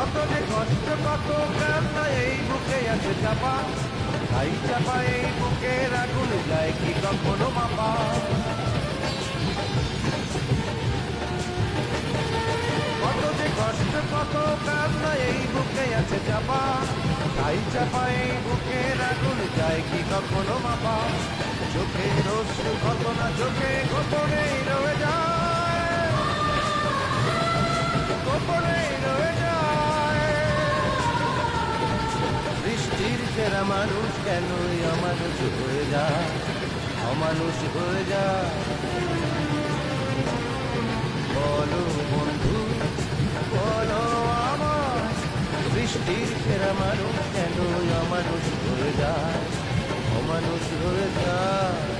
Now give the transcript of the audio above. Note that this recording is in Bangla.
কত যে কষ্ট কত কান্না এই বুকে আছে চাপা, তাই চাপা এই বুকের আগুন যায় কি কখনো মাপা। কত যে কষ্ট কত কান্না এই বুকে আছে চাপা, তাই চাপা এই বুকের আগুন যায় কি কখনো মাপা। চোখের অশ্রু ঘটনা চোখে গোপনেই রয়ে যায়, গোপনেই রয়ে যায়। সৃষ্টির সেরা মানুষ কেনই অমানুষ হয়ে যায়, অমানুষ হয়ে যায়। বলো বন্ধু বলো আমার, সৃষ্টির সেরা মানুষ কেনই অমানুষ হয়ে যায়, অমানুষ হয়ে যায়।